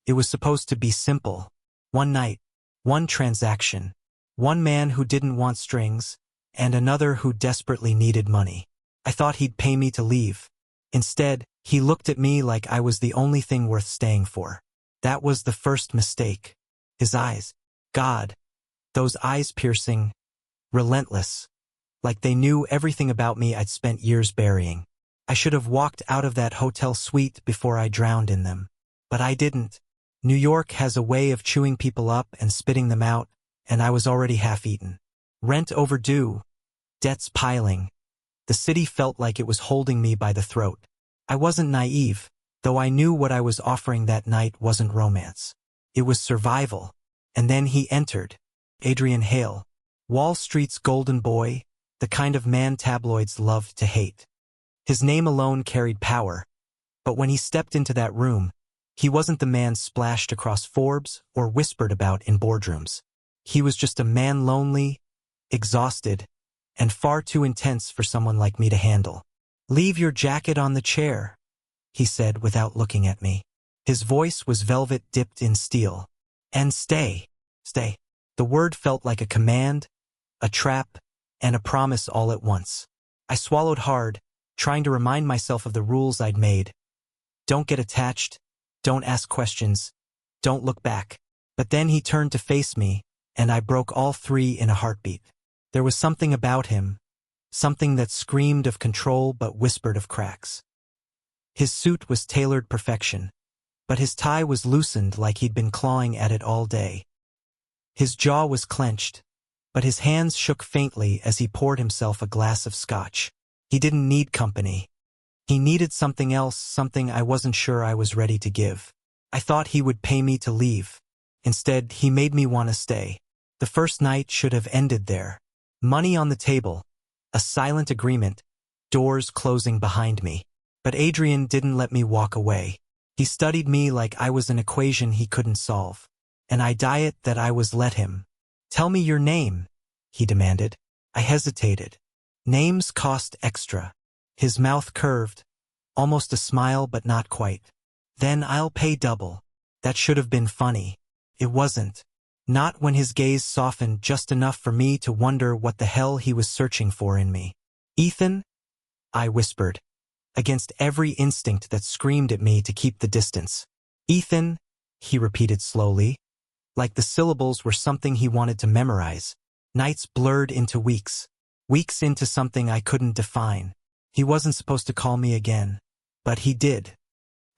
It was supposed to be simple. One night, one transaction, one man who didn't want strings, and another who desperately needed money. I thought he'd pay me to leave. Instead, he looked at me like I was the only thing worth staying for. That was the first mistake. His eyes. God. Those eyes piercing, relentless. Like they knew everything about me I'd spent years burying. I should have walked out of that hotel suite before I drowned in them. But I didn't. New York has a way of chewing people up and spitting them out, and I was already half-eaten. Rent overdue. Debts piling. The city felt like it was holding me by the throat. I wasn't naive, though I knew what I was offering that night wasn't romance. It was survival. And then he entered. Adrian Hale. Wall Street's golden boy, the kind of man tabloids loved to hate. His name alone carried power, but when he stepped into that room, he wasn't the man splashed across Forbes or whispered about in boardrooms. He was just a man lonely, exhausted, and far too intense for someone like me to handle. "Leave your jacket on the chair," he said without looking at me. His voice was velvet dipped in steel. "And stay, stay." The word felt like a command, a trap, and a promise all at once. I swallowed hard, trying to remind myself of the rules I'd made. Don't get attached, don't ask questions, don't look back. But then he turned to face me, and I broke all three in a heartbeat. There was something about him, something that screamed of control but whispered of cracks. His suit was tailored perfection, but his tie was loosened like he'd been clawing at it all day. His jaw was clenched, but his hands shook faintly as he poured himself a glass of scotch. He didn't need company. He needed something else, something I wasn't sure I was ready to give. I thought he would pay me to leave. Instead, he made me want to stay. The first night should have ended there. Money on the table, a silent agreement, doors closing behind me. But Adrian didn't let me walk away. He studied me like I was an equation he couldn't solve. And I diet that I was let him. "Tell me your name," he demanded. I hesitated. Names cost extra. His mouth curved, almost a smile but not quite. "Then I'll pay double." That should have been funny. It wasn't. Not when his gaze softened just enough for me to wonder what the hell he was searching for in me. "Ethan?" I whispered, against every instinct that screamed at me to keep the distance. "Ethan," he repeated slowly, like the syllables were something he wanted to memorize. Nights blurred into weeks. Weeks into something I couldn't define. He wasn't supposed to call me again, but he did.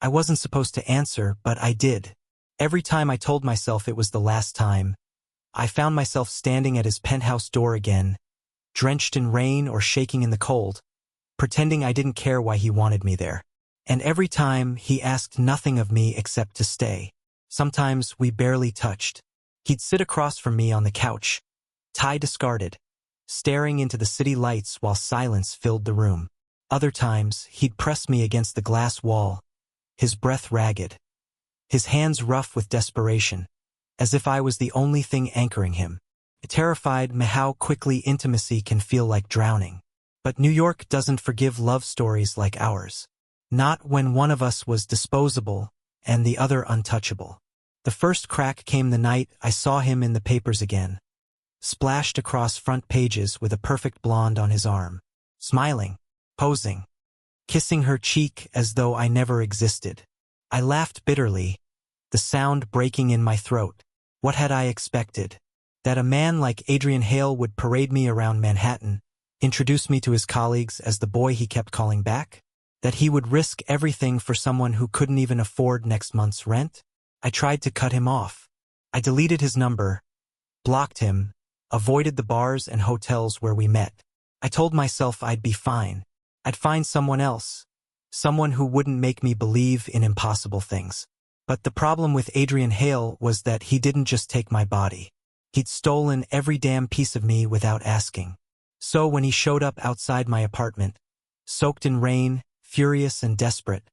I wasn't supposed to answer, but I did. Every time I told myself it was the last time, I found myself standing at his penthouse door again, drenched in rain or shaking in the cold, pretending I didn't care why he wanted me there. And every time, he asked nothing of me except to stay. Sometimes we barely touched. He'd sit across from me on the couch, tie discarded, staring into the city lights while silence filled the room. Other times, he'd press me against the glass wall, his breath ragged, his hands rough with desperation, as if I was the only thing anchoring him. It terrified me how quickly intimacy can feel like drowning. But New York doesn't forgive love stories like ours. Not when one of us was disposable and the other untouchable. The first crack came the night I saw him in the papers again, splashed across front pages with a perfect blonde on his arm, smiling, posing, kissing her cheek as though I never existed. I laughed bitterly, the sound breaking in my throat. What had I expected? That a man like Adrian Hale would parade me around Manhattan, introduce me to his colleagues as the boy he kept calling back? That he would risk everything for someone who couldn't even afford next month's rent? I tried to cut him off. I deleted his number, blocked him, avoided the bars and hotels where we met. I told myself I'd be fine. I'd find someone else, someone who wouldn't make me believe in impossible things. But the problem with Adrian Hale was that he didn't just take my body. He'd stolen every damn piece of me without asking. So when he showed up outside my apartment, soaked in rain, furious and desperate,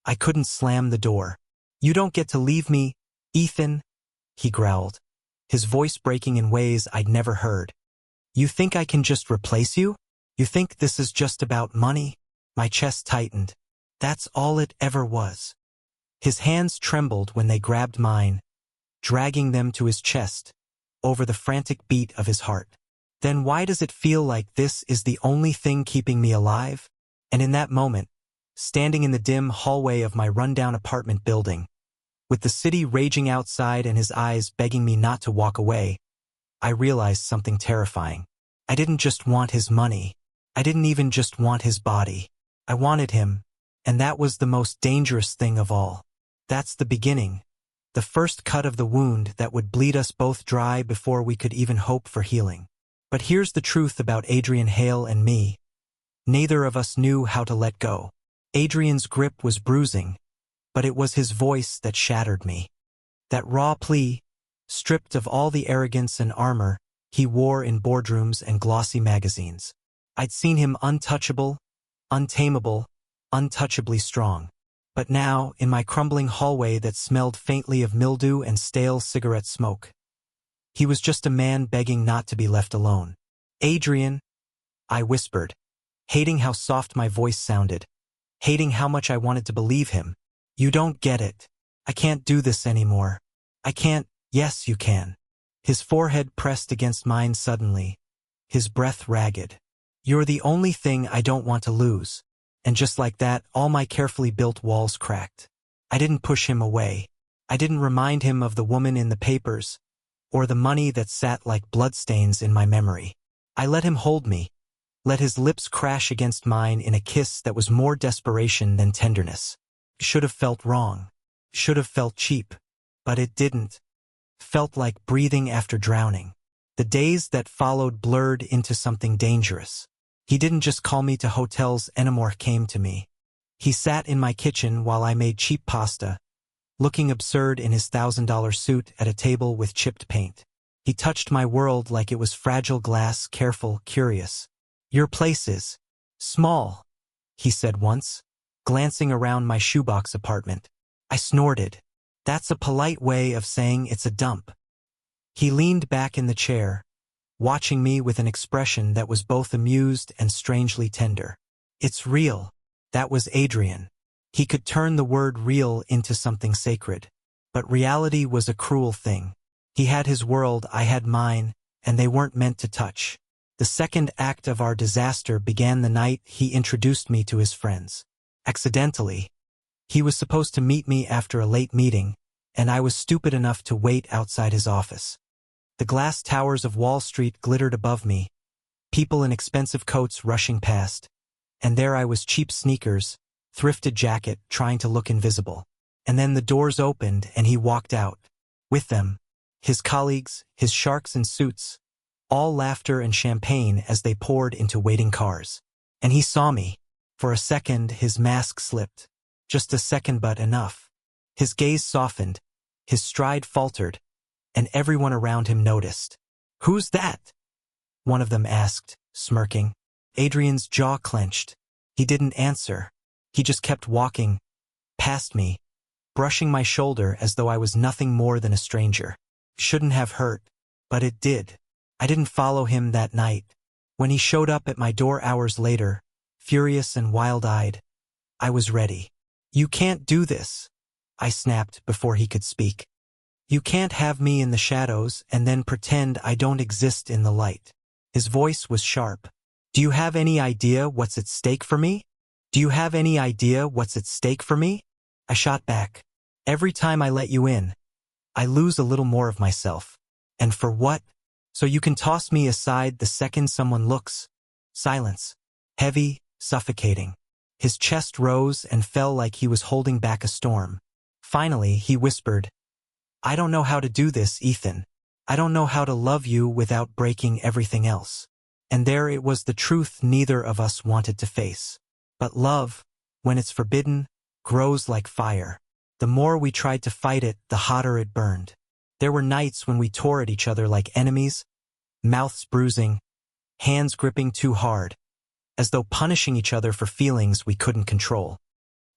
I couldn't slam the door. "You don't get to leave me, Ethan," he growled, his voice breaking in ways I'd never heard. "You think I can just replace you? You think this is just about money?" My chest tightened. That's all it ever was. His hands trembled when they grabbed mine, dragging them to his chest, over the frantic beat of his heart. Then why does it feel like this is the only thing keeping me alive? And in that moment, standing in the dim hallway of my rundown apartment building, with the city raging outside and his eyes begging me not to walk away, I realized something terrifying. I didn't just want his money. I didn't even just want his body. I wanted him, and that was the most dangerous thing of all. That's the beginning, the first cut of the wound that would bleed us both dry before we could even hope for healing. But here's the truth about Adrian Hale and me. Neither of us knew how to let go. Adrian's grip was bruising, but it was his voice that shattered me. That raw plea, stripped of all the arrogance and armor he wore in boardrooms and glossy magazines. I'd seen him untouchable, untamable, untouchably strong. But now, in my crumbling hallway that smelled faintly of mildew and stale cigarette smoke, he was just a man begging not to be left alone. Adrian, I whispered, hating how soft my voice sounded, hating how much I wanted to believe him. You don't get it. I can't do this anymore. I can't. Yes, you can. His forehead pressed against mine suddenly, his breath ragged. You're the only thing I don't want to lose. And just like that, all my carefully built walls cracked. I didn't push him away. I didn't remind him of the woman in the papers, or the money that sat like bloodstains in my memory. I let him hold me, let his lips crash against mine in a kiss that was more desperation than tenderness. Should have felt wrong. Should have felt cheap. But it didn't. Felt like breathing after drowning. The days that followed blurred into something dangerous. He didn't just call me to hotels anymore, came to me. He sat in my kitchen while I made cheap pasta, looking absurd in his $1,000 suit at a table with chipped paint. He touched my world like it was fragile glass, careful, curious. Your place is small, he said once, glancing around my shoebox apartment. I snorted. That's a polite way of saying it's a dump. He leaned back in the chair, watching me with an expression that was both amused and strangely tender. It's real. That was Adrian. He could turn the word real into something sacred. But reality was a cruel thing. He had his world, I had mine, and they weren't meant to touch. The second act of our disaster began the night he introduced me to his friends. Accidentally. He was supposed to meet me after a late meeting, and I was stupid enough to wait outside his office. The glass towers of Wall Street glittered above me, people in expensive coats rushing past, and there I was, cheap sneakers, thrifted jacket, trying to look invisible. And then the doors opened and he walked out. With them, his colleagues, his sharks in suits, all laughter and champagne as they poured into waiting cars. And he saw me. For a second, his mask slipped. Just a second, but enough. His gaze softened, his stride faltered, and everyone around him noticed. Who's that? One of them asked, smirking. Adrian's jaw clenched. He didn't answer. He just kept walking, past me, brushing my shoulder as though I was nothing more than a stranger. Shouldn't have hurt, but it did. I didn't follow him that night. When he showed up at my door hours later, furious and wild-eyed, I was ready. You can't do this, I snapped before he could speak. You can't have me in the shadows and then pretend I don't exist in the light. His voice was sharp. Do you have any idea what's at stake for me? Do you have any idea what's at stake for me? I shot back. Every time I let you in, I lose a little more of myself. And for what? So you can toss me aside the second someone looks. Silence. Heavy, suffocating. His chest rose and fell like he was holding back a storm. Finally, he whispered, I don't know how to do this, Ethan. I don't know how to love you without breaking everything else. And there it was, the truth neither of us wanted to face. But love, when it's forbidden, grows like fire. The more we tried to fight it, the hotter it burned. There were nights when we tore at each other like enemies, mouths bruising, hands gripping too hard, as though punishing each other for feelings we couldn't control.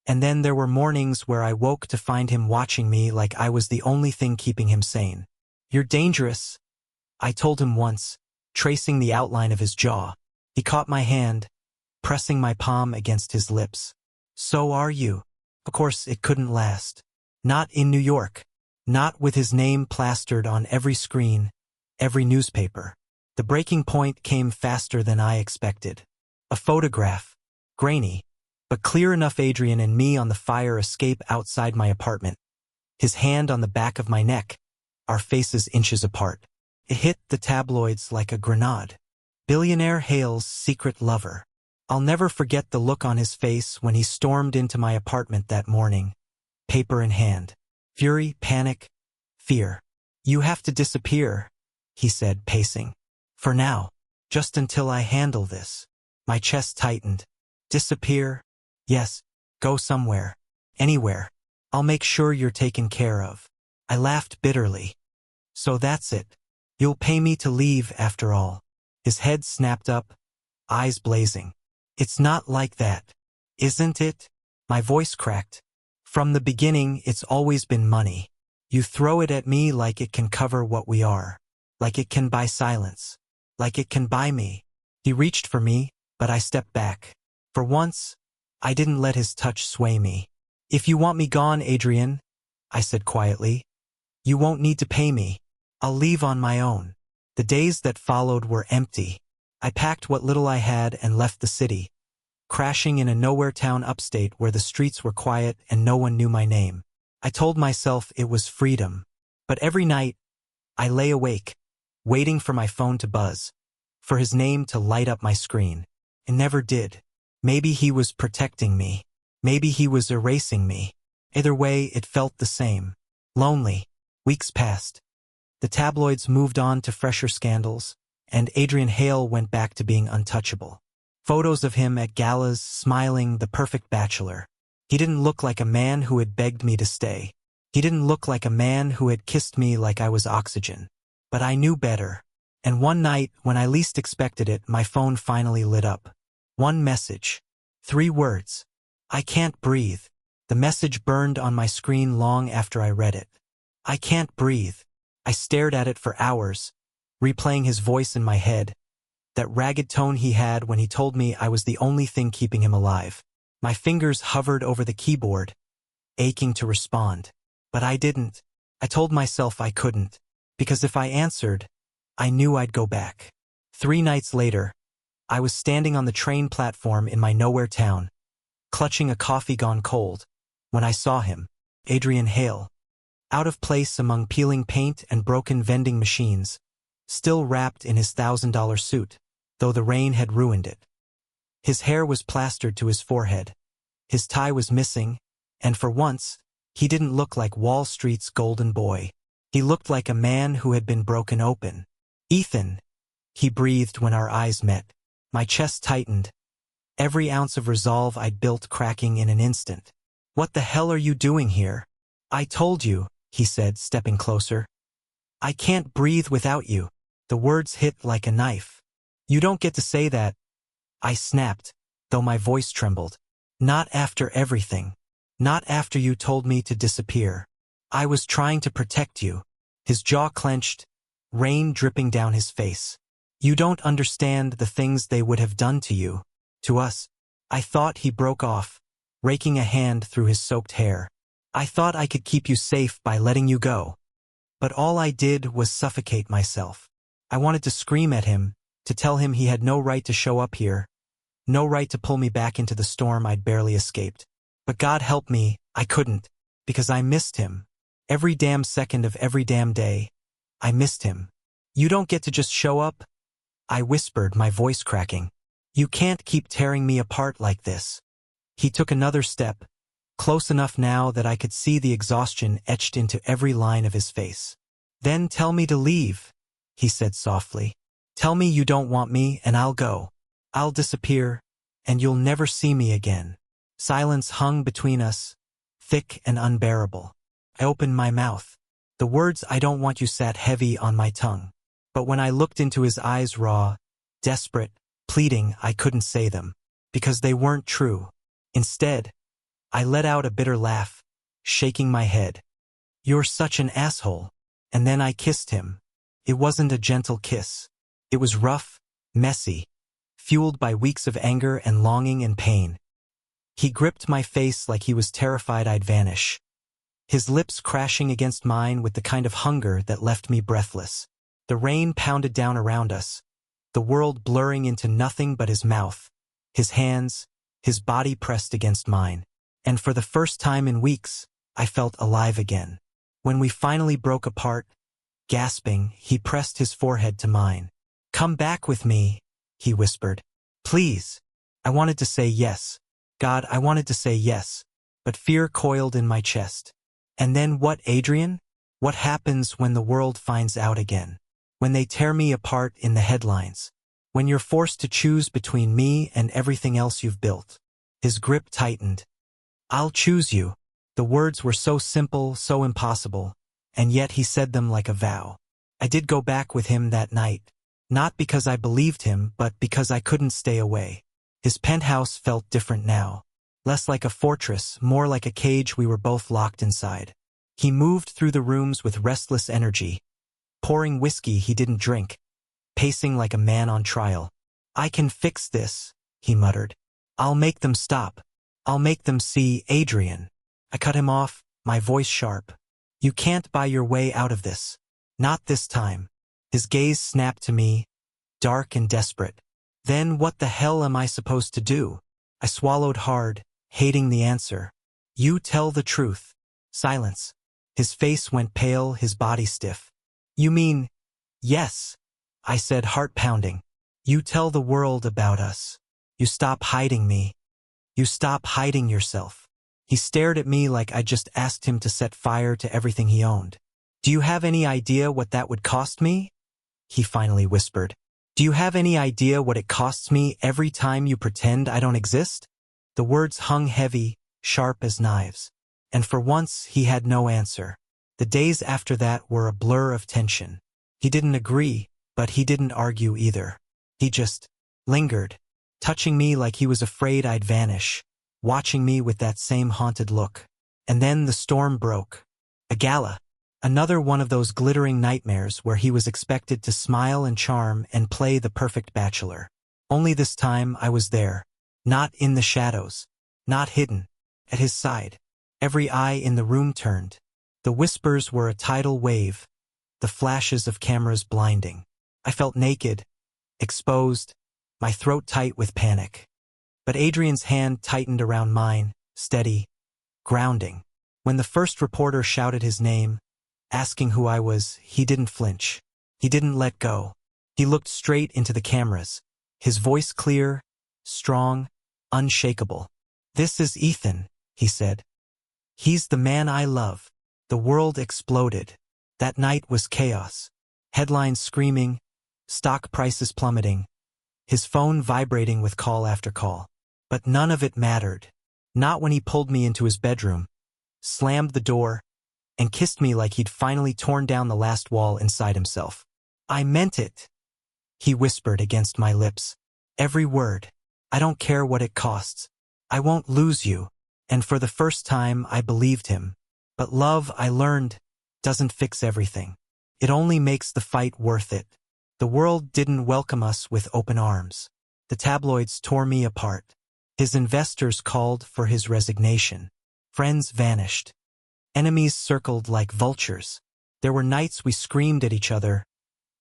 And then there were mornings where I woke to find him watching me like I was the only thing keeping him sane. You're dangerous, I told him once, tracing the outline of his jaw. He caught my hand, pressing my palm against his lips. So are you. Of course, it couldn't last. Not in New York. Not with his name plastered on every screen, every newspaper. The breaking point came faster than I expected. A photograph. Grainy, but clear enough. Adrian and me on the fire escape outside my apartment. His hand on the back of my neck, our faces inches apart. It hit the tabloids like a grenade. Billionaire Hale's secret lover. I'll never forget the look on his face when he stormed into my apartment that morning, paper in hand. Fury, panic, fear. "You have to disappear," he said, pacing. "For now. Just until I handle this." My chest tightened. "Disappear?" "Yes. Go somewhere. Anywhere. I'll make sure you're taken care of." I laughed bitterly. "So that's it. You'll pay me to leave after all." His head snapped up, eyes blazing. "It's not like that, isn't it?" My voice cracked. "From the beginning, it's always been money. You throw it at me like it can cover what we are. Like it can buy silence. Like it can buy me." He reached for me, but I stepped back. For once, I didn't let his touch sway me. "If you want me gone, Adrian," I said quietly, "you won't need to pay me. I'll leave on my own." The days that followed were empty. I packed what little I had and left the city, crashing in a nowhere town upstate where the streets were quiet and no one knew my name. I told myself it was freedom. But every night, I lay awake, waiting for my phone to buzz, for his name to light up my screen. It never did. Maybe he was protecting me. Maybe he was erasing me. Either way, it felt the same. Lonely. Weeks passed. The tabloids moved on to fresher scandals, and Adrian Hale went back to being untouchable. Photos of him at galas, smiling, the perfect bachelor. He didn't look like a man who had begged me to stay. He didn't look like a man who had kissed me like I was oxygen. But I knew better. And one night, when I least expected it, my phone finally lit up. One message. 3 words. "I can't breathe." The message burned on my screen long after I read it. I can't breathe. I stared at it for hours, replaying his voice in my head, that ragged tone he had when he told me I was the only thing keeping him alive. My fingers hovered over the keyboard, aching to respond. But I didn't. I told myself I couldn't, because if I answered, I knew I'd go back. 3 nights later, I was standing on the train platform in my nowhere town, clutching a coffee gone cold, when I saw him, Adrian Hale, out of place among peeling paint and broken vending machines, still wrapped in his $1,000 suit, though the rain had ruined it. His hair was plastered to his forehead, his tie was missing, and for once, he didn't look like Wall Street's golden boy. He looked like a man who had been broken open. "Ethan," he breathed when our eyes met. My chest tightened, every ounce of resolve I'd built cracking in an instant. "What the hell are you doing here?" "I told you," he said, stepping closer. "I can't breathe without you." The words hit like a knife. "You don't get to say that," I snapped, though my voice trembled. "Not after everything. Not after you told me to disappear. I was trying to protect you." His jaw clenched, rain dripping down his face. "You don't understand the things they would have done to you, to us." I thought he broke off, raking a hand through his soaked hair. "I thought I could keep you safe by letting you go." But all I did was suffocate myself. I wanted to scream at him, to tell him he had no right to show up here, no right to pull me back into the storm I'd barely escaped. But God help me, I couldn't, because I missed him. Every damn second of every damn day, I missed him. "You don't get to just show up," I whispered, my voice cracking. "You can't keep tearing me apart like this." He took another step, close enough now that I could see the exhaustion etched into every line of his face. "Then tell me to leave," he said softly. "Tell me you don't want me and I'll go. I'll disappear, and you'll never see me again." Silence hung between us, thick and unbearable. I opened my mouth. The words "I don't want you" sat heavy on my tongue. But when I looked into his eyes, raw, desperate, pleading, I couldn't say them, because they weren't true. Instead, I let out a bitter laugh, shaking my head. "You're such an asshole." And then I kissed him. It wasn't a gentle kiss. It was rough, messy, fueled by weeks of anger and longing and pain. He gripped my face like he was terrified I'd vanish. his lips crashing against mine with the kind of hunger that left me breathless. The rain pounded down around us, the world blurring into nothing but his mouth, his hands, his body pressed against mine. And for the first time in weeks, I felt alive again. When we finally broke apart, gasping, he pressed his forehead to mine. "Come back with me," he whispered. "Please." I wanted to say yes. God, I wanted to say yes, but fear coiled in my chest. And then what, Adrian? What happens when the world finds out again? When they tear me apart in the headlines? When you're forced to choose between me and everything else you've built? His grip tightened. "I'll choose you." The words were so simple, so impossible, and yet he said them like a vow. I did go back with him that night, not because I believed him, but because I couldn't stay away. His penthouse felt different now, less like a fortress, more like a cage we were both locked inside. He moved through the rooms with restless energy, pouring whiskey he didn't drink, pacing like a man on trial. "I can fix this," he muttered. "I'll make them stop. I'll make them see, Adrian." I cut him off, my voice sharp. "You can't buy your way out of this. Not this time." His gaze snapped to me, dark and desperate. "Then what the hell am I supposed to do?" I swallowed hard, hating the answer. "You tell the truth." Silence. His face went pale, his body stiff. "You mean?" "Yes," I said, heart pounding. "You tell the world about us. You stop hiding me. You stop hiding yourself." He stared at me like I'd just asked him to set fire to everything he owned. "Do you have any idea what that would cost me?" he finally whispered. "Do you have any idea what it costs me every time you pretend I don't exist?" The words hung heavy, sharp as knives. And for once, he had no answer. The days after that were a blur of tension. He didn't agree, but he didn't argue either. He just lingered, touching me like he was afraid I'd vanish, watching me with that same haunted look. And then the storm broke. A gala. Another one of those glittering nightmares where he was expected to smile and charm and play the perfect bachelor. Only this time I was there. Not in the shadows. Not hidden. At his side. Every eye in the room turned. The whispers were a tidal wave, the flashes of cameras blinding. I felt naked, exposed, my throat tight with panic. But Adrian's hand tightened around mine, steady, grounding. When the first reporter shouted his name, asking who I was, he didn't flinch. He didn't let go. He looked straight into the cameras, his voice clear, strong, unshakable. "This is Ethan," he said. "He's the man I love." The world exploded. That night was chaos. Headlines screaming, stock prices plummeting, his phone vibrating with call after call. But none of it mattered. Not when he pulled me into his bedroom, slammed the door, and kissed me like he'd finally torn down the last wall inside himself. "I meant it," he whispered against my lips. "Every word. I don't care what it costs. I won't lose you." And for the first time, I believed him. But love, I learned, doesn't fix everything. It only makes the fight worth it. The world didn't welcome us with open arms. The tabloids tore me apart. His investors called for his resignation. Friends vanished. Enemies circled like vultures. There were nights we screamed at each other,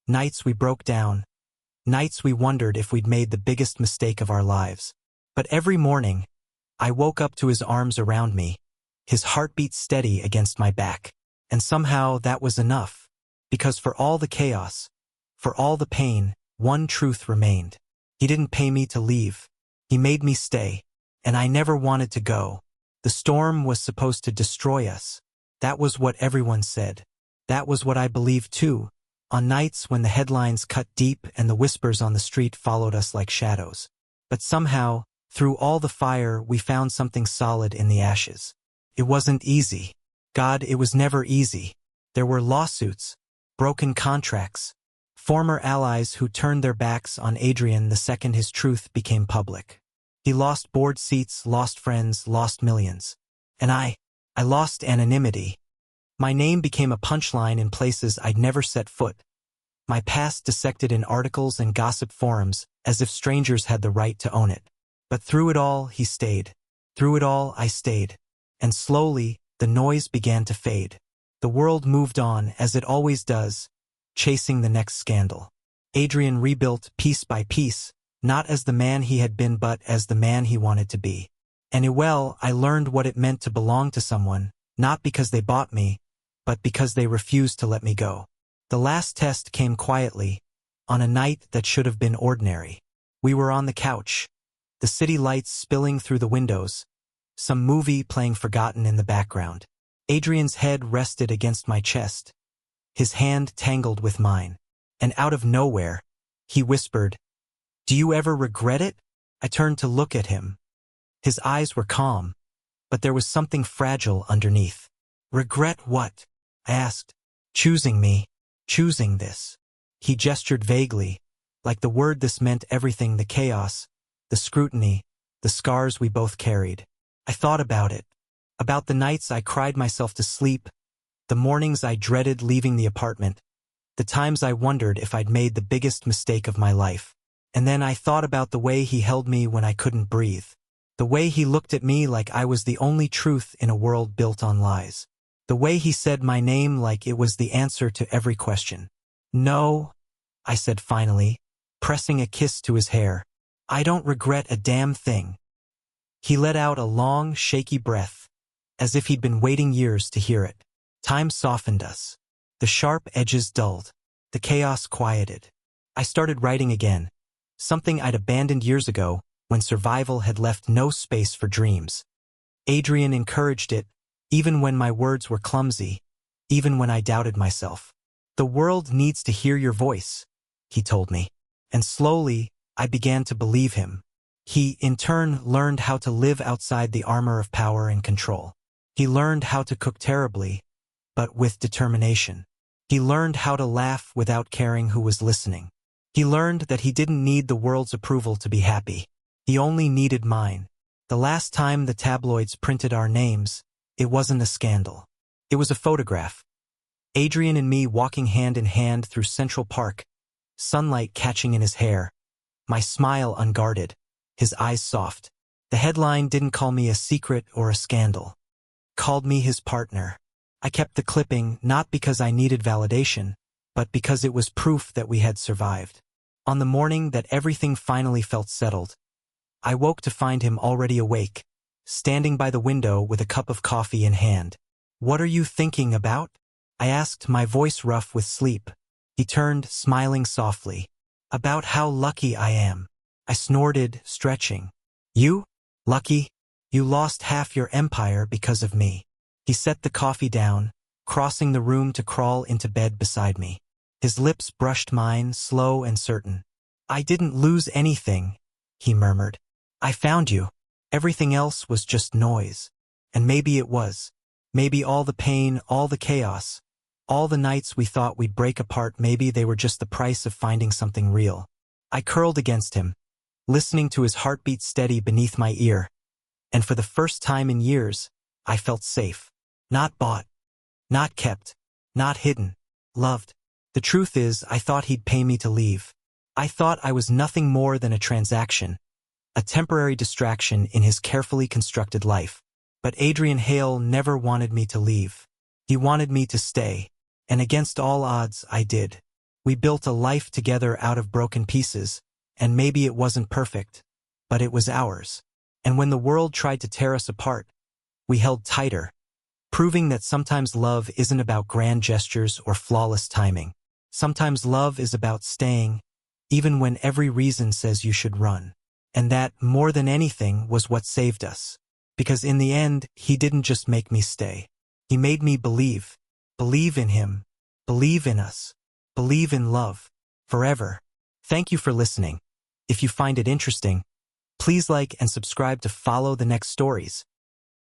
nights we broke down, nights we wondered if we'd made the biggest mistake of our lives. But every morning, I woke up to his arms around me, his heartbeat steady against my back. And somehow that was enough. Because for all the chaos, for all the pain, one truth remained. He didn't pay me to leave. He made me stay. And I never wanted to go. The storm was supposed to destroy us. That was what everyone said. That was what I believed too, on nights when the headlines cut deep and the whispers on the street followed us like shadows. But somehow, through all the fire, we found something solid in the ashes. It wasn't easy. God, it was never easy. There were lawsuits, broken contracts, former allies who turned their backs on Adrian the second his truth became public. He lost board seats, lost friends, lost millions. And I lost anonymity. My name became a punchline in places I'd never set foot. My past dissected in articles and gossip forums as if strangers had the right to own it. But through it all, he stayed. Through it all, I stayed. And slowly, The noise began to fade. The world moved on, as it always does, chasing the next scandal. Adrian rebuilt piece by piece, not as the man he had been but as the man he wanted to be. And I learned what it meant to belong to someone, not because they bought me, but because they refused to let me go. The last test came quietly, on a night that should have been ordinary. We were on the couch, the city lights spilling through the windows, some movie playing forgotten in the background. Adrian's head rested against my chest, his hand tangled with mine. And out of nowhere, he whispered, "Do you ever regret it?" I turned to look at him. His eyes were calm, but there was something fragile underneath. "Regret what?" I asked. "Choosing me, choosing this." He gestured vaguely, like the word this meant everything: the chaos, the scrutiny, the scars we both carried. I thought about it. About the nights I cried myself to sleep, the mornings I dreaded leaving the apartment, the times I wondered if I'd made the biggest mistake of my life. And then I thought about the way he held me when I couldn't breathe. The way he looked at me like I was the only truth in a world built on lies. The way he said my name like it was the answer to every question. "No," I said finally, pressing a kiss to his hair. "I don't regret a damn thing." He let out a long, shaky breath, as if he'd been waiting years to hear it. Time softened us. The sharp edges dulled. The chaos quieted. I started writing again, something I'd abandoned years ago when survival had left no space for dreams. Adrian encouraged it, even when my words were clumsy, even when I doubted myself. "The world needs to hear your voice," he told me. And slowly, I began to believe him. He, in turn, learned how to live outside the armor of power and control. He learned how to cook terribly, but with determination. He learned how to laugh without caring who was listening. He learned that he didn't need the world's approval to be happy. He only needed mine. The last time the tabloids printed our names, it wasn't a scandal. It was a photograph. Adrian and me walking hand in hand through Central Park, sunlight catching in his hair, my smile unguarded, his eyes soft. The headline didn't call me a secret or a scandal. It called me his partner. I kept the clipping not because I needed validation, but because it was proof that we had survived. On the morning that everything finally felt settled, I woke to find him already awake, standing by the window with a cup of coffee in hand. "What are you thinking about?" I asked, my voice rough with sleep. He turned, smiling softly. "About how lucky I am." I snorted, stretching. "You? Lucky? You lost half your empire because of me." He set the coffee down, crossing the room to crawl into bed beside me. His lips brushed mine, slow and certain. "I didn't lose anything," he murmured. "I found you. Everything else was just noise." And maybe it was. Maybe all the pain, all the chaos, all the nights we thought we'd break apart, maybe they were just the price of finding something real. I curled against him, listening to his heartbeat steady beneath my ear. And for the first time in years, I felt safe. Not bought, not kept, not hidden, loved. The truth is, I thought he'd pay me to leave. I thought I was nothing more than a transaction, a temporary distraction in his carefully constructed life. But Adrian Hale never wanted me to leave. He wanted me to stay, and against all odds, I did. We built a life together out of broken pieces, and maybe it wasn't perfect, but it was ours. And when the world tried to tear us apart, we held tighter, proving that sometimes love isn't about grand gestures or flawless timing. Sometimes love is about staying, even when every reason says you should run. And that, more than anything, was what saved us. Because in the end, he didn't just make me stay. He made me believe. Believe in him. Believe in us. Believe in love. Forever. Thank you for listening. If you find it interesting, please like and subscribe to follow the next stories.